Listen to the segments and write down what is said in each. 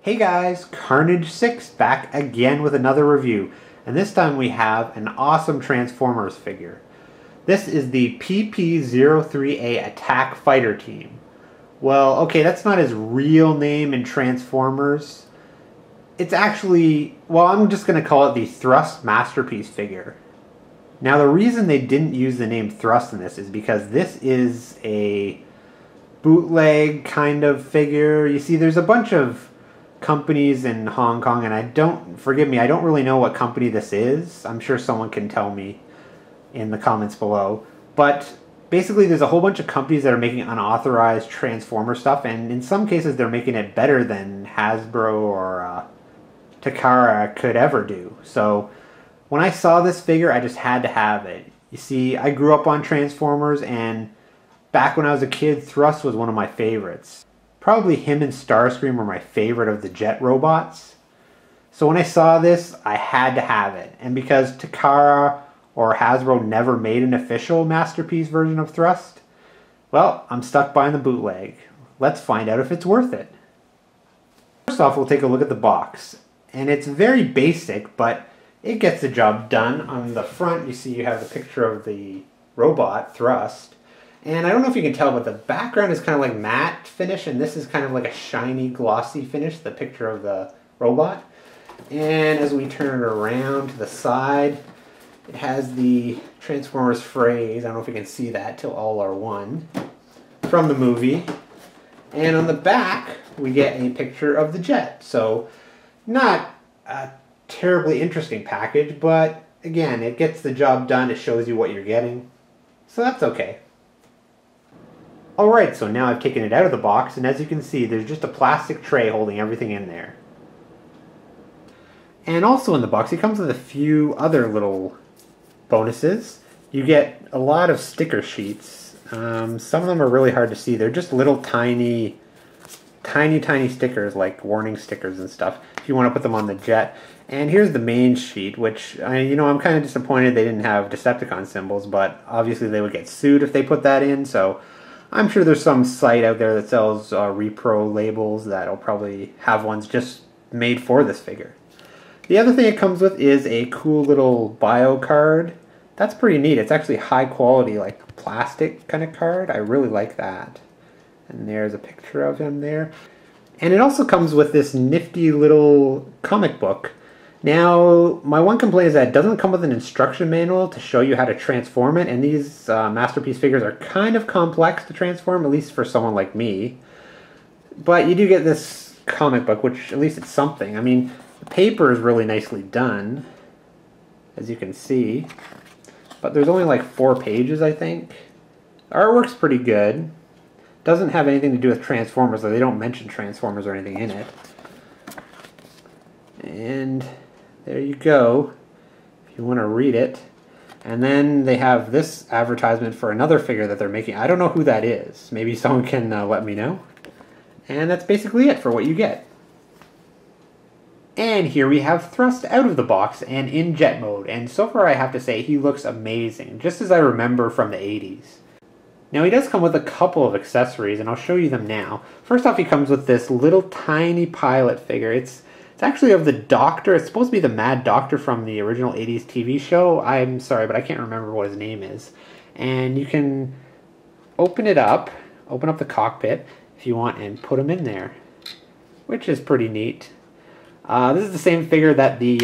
Hey guys, Carnage6 back again with another review, and this time we have an awesome Transformers figure. This is the PP03A Attack Fighter Team. Well, okay, that's not his real name in Transformers. It's actually, well, I'm just going to call it the Thrust Masterpiece figure. Now the reason they didn't use the name Thrust in this is because this is a bootleg kind of figure. You see, there's a bunch of companies in Hong Kong, and forgive me, I don't really know what company this is. I'm sure someone can tell me in the comments below. But basically there's a whole bunch of companies that are making unauthorized Transformer stuff, and in some cases they're making it better than Hasbro or Takara could ever do. So when I saw this figure, I just had to have it. You see, I grew up on Transformers, and back when I was a kid, Thrust was one of my favorites. Probably him and Starscream were my favorite of the jet robots. So when I saw this, I had to have it. And because Takara or Hasbro never made an official Masterpiece version of Thrust, well, I'm stuck buying the bootleg. Let's find out if it's worth it. First off, we'll take a look at the box. And it's very basic, but it gets the job done. On the front, you see you have the picture of the robot, Thrust. And I don't know if you can tell, but the background is kind of like matte finish, and this is kind of like a shiny, glossy finish, the picture of the robot. And as we turn it around to the side, it has the Transformers phrase, I don't know if you can see that, "Till all are one," from the movie. And on the back, we get a picture of the jet. So, not a terribly interesting package, but again, it gets the job done. It shows you what you're getting. So that's okay. Alright, so now I've taken it out of the box, and as you can see, there's just a plastic tray holding everything in there. And also in the box, it comes with a few other little bonuses. You get a lot of sticker sheets. Some of them are really hard to see. They're just little tiny stickers, like warning stickers and stuff, if you want to put them on the jet. And here's the main sheet, which, I'm kind of disappointed they didn't have Decepticon symbols, but obviously they would get sued if they put that in, so I'm sure there's some site out there that sells repro labels that'll probably have ones just made for this figure. The other thing it comes with is a cool little bio card. That's pretty neat. It's actually high quality, like plastic kind of card. I really like that. And there's a picture of him there. And it also comes with this nifty little comic book. Now, my one complaint is that it doesn't come with an instruction manual to show you how to transform it, and these Masterpiece figures are kind of complex to transform, at least for someone like me. But you do get this comic book, which at least it's something. I mean, the paper is really nicely done, as you can see. But there's only like 4 pages, I think. The artwork's pretty good. Doesn't have anything to do with Transformers, though they don't mention Transformers or anything in it. And there you go, if you want to read it. And then they have this advertisement for another figure that they're making. I don't know who that is. Maybe someone can let me know. And that's basically it for what you get. And here we have Thrust out of the box and in jet mode. And so far I have to say he looks amazing, just as I remember from the 80s. Now he does come with a couple of accessories, and I'll show you them now. First off, he comes with this little tiny pilot figure. It's actually of the Doctor. It's supposed to be the Mad Doctor from the original 80s TV show. I'm sorry, but I can't remember what his name is. And you can open it up, open up the cockpit if you want, and put him in there, which is pretty neat. This is the same figure that the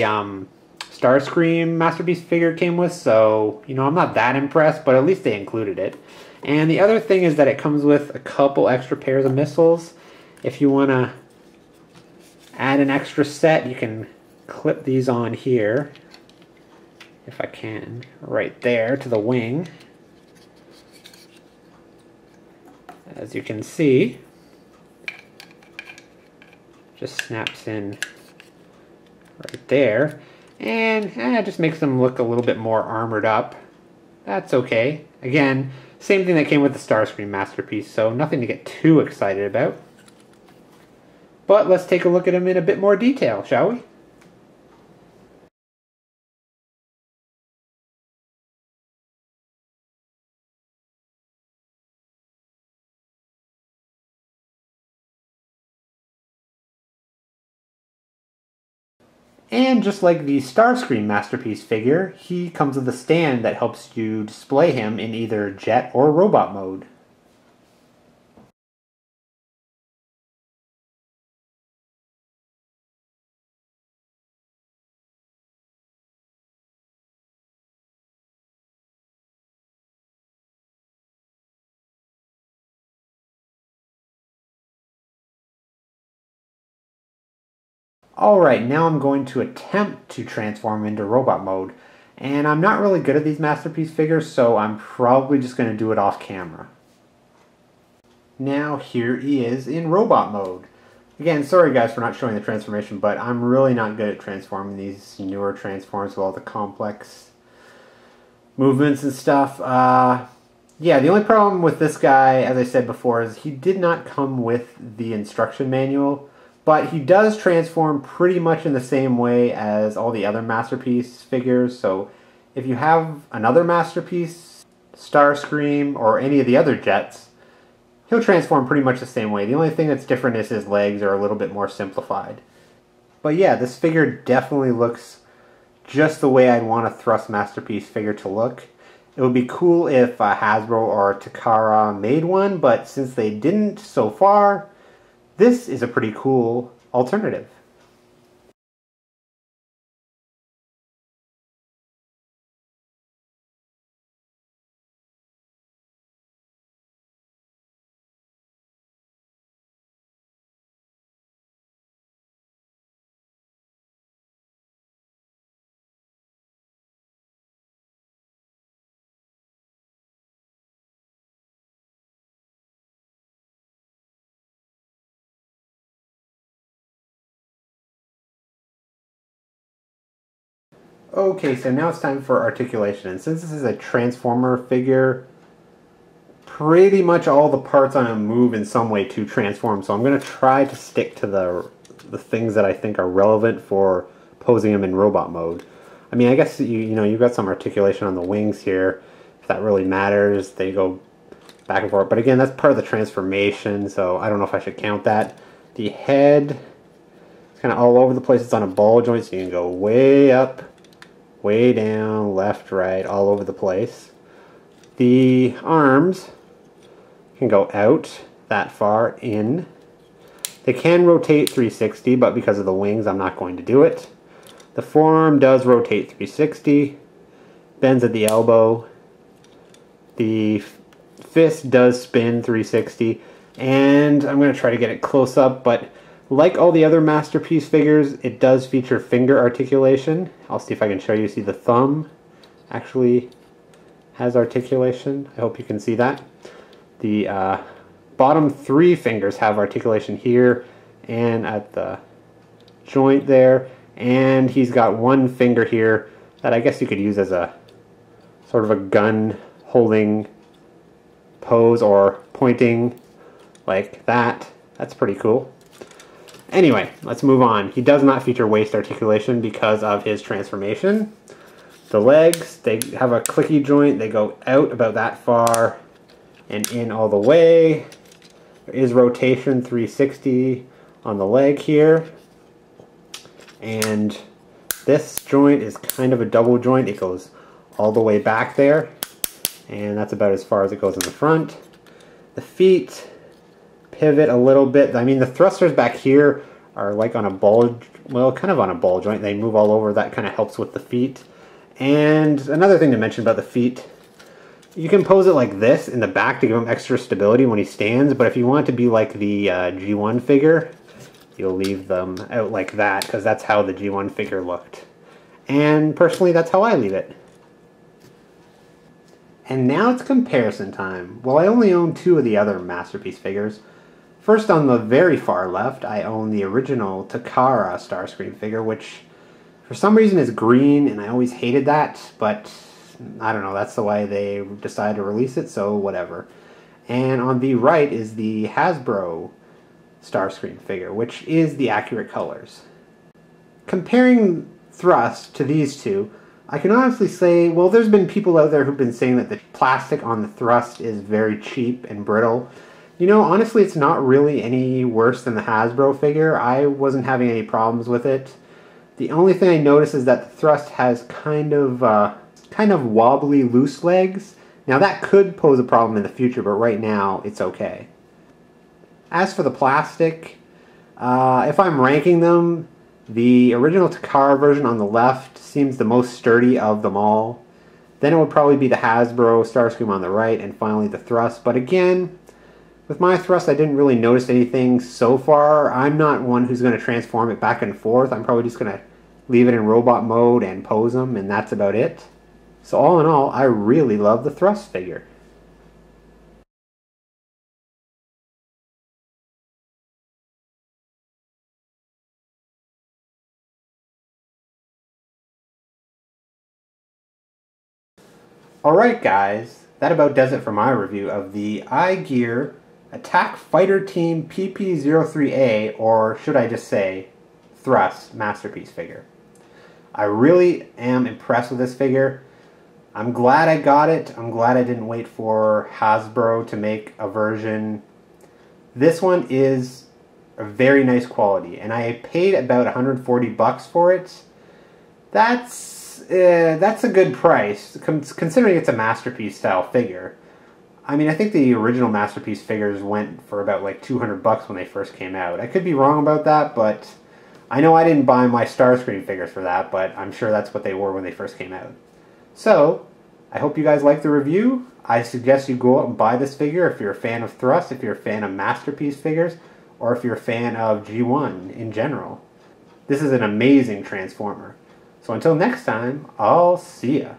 Starscream Masterpiece figure came with, so, I'm not that impressed, but at least they included it. And the other thing is that it comes with a couple extra pairs of missiles. If you want to add an extra set, you can clip these on here, if I can, right there to the wing. As you can see, just snaps in right there, and it just makes them look a little bit more armored up. That's okay. Again, same thing that came with the Starscream Masterpiece, so nothing to get too excited about. But let's take a look at him in a bit more detail, shall we? And just like the Starscream Masterpiece figure, he comes with a stand that helps you display him in either jet or robot mode. Alright, now I'm going to attempt to transform into robot mode. And I'm not really good at these Masterpiece figures, so I'm probably just going to do it off camera. Now here he is in robot mode. Again, sorry guys for not showing the transformation, but I'm really not good at transforming these newer transforms with all the complex movements and stuff. Yeah, the only problem with this guy, as I said before, is he did not come with the instruction manual. But he does transform pretty much in the same way as all the other Masterpiece figures. So if you have another Masterpiece, Starscream, or any of the other jets, he'll transform pretty much the same way. The only thing that's different is his legs are a little bit more simplified. But yeah, this figure definitely looks just the way I'd want a Thrust Masterpiece figure to look. It would be cool if Hasbro or Takara made one, but since they didn't so far, this is a pretty cool alternative. Okay, so now it's time for articulation. And since this is a Transformer figure, pretty much all the parts on him move in some way to transform. So I'm going to try to stick to the things that I think are relevant for posing him in robot mode. I mean, I guess you've got some articulation on the wings here. If that really matters, they go back and forth. But again, that's part of the transformation, so I don't know if I should count that. The head is kind of all over the place. It's on a ball joint, so you can go way up, way down, left, right, all over the place. The arms can go out that far in. They can rotate 360, but because of the wings, I'm not going to do it. The forearm does rotate 360, bends at the elbow. The fist does spin 360, and I'm going to try to get it close up, but like all the other Masterpiece figures, it does feature finger articulation. I'll see if I can show you. See, the thumb actually has articulation. I hope you can see that. The bottom three fingers have articulation here and at the joint there, and he's got one finger here that I guess you could use as a sort of a gun holding pose or pointing like that. That's pretty cool. Anyway, let's move on. He does not feature waist articulation because of his transformation. The legs, they have a clicky joint. They go out about that far and in all the way. There is rotation 360 on the leg here. And this joint is kind of a double joint. It goes all the way back there. And that's about as far as it goes in the front. The feet pivot a little bit. I mean, the thrusters back here are like on a ball, well, kind of on a ball joint. They move all over. That kind of helps with the feet. And another thing to mention about the feet, you can pose it like this in the back to give him extra stability when he stands, but if you want it to be like the G1 figure, you'll leave them out like that, because that's how the G1 figure looked. And personally, that's how I leave it. And now it's comparison time. Well, I only own two of the other Masterpiece figures. First, on the very far left, I own the original Takara Starscream figure, which for some reason is green, and I always hated that, but I don't know, that's the way they decided to release it, so whatever. And on the right is the Hasbro Starscream figure, which is the accurate colors. Comparing thrust to these two, I can honestly say, well, there's been people out there who've been saying that the plastic on the thrust is very cheap and brittle. You know, honestly, it's not really any worse than the Hasbro figure. I wasn't having any problems with it. The only thing I notice is that the thrust has kind of wobbly loose legs. Now that could pose a problem in the future, but right now it's okay. As for the plastic, if I'm ranking them, the original Takara version on the left seems the most sturdy of them all. Then it would probably be the Hasbro Starscream on the right, and finally the thrust. But again, with my thrust, I didn't really notice anything so far. I'm not one who's going to transform it back and forth. I'm probably just going to leave it in robot mode and pose them, and that's about it. So all in all, I really love the thrust figure. Alright guys, that about does it for my review of the iGear Attack Fighter Team PP03A, or should I just say, Thrust Masterpiece figure. I really am impressed with this figure. I'm glad I got it. I'm glad I didn't wait for Hasbro to make a version. This one is a very nice quality, and I paid about 140 bucks for it. That's a good price, considering it's a Masterpiece style figure. I mean, I think the original Masterpiece figures went for about like 200 bucks when they first came out. I could be wrong about that, but I know I didn't buy my Starscream figures for that, but I'm sure that's what they were when they first came out. So, I hope you guys liked the review. I suggest you go out and buy this figure if you're a fan of Thrust, if you're a fan of Masterpiece figures, or if you're a fan of G1 in general. This is an amazing Transformer. So until next time, I'll see ya.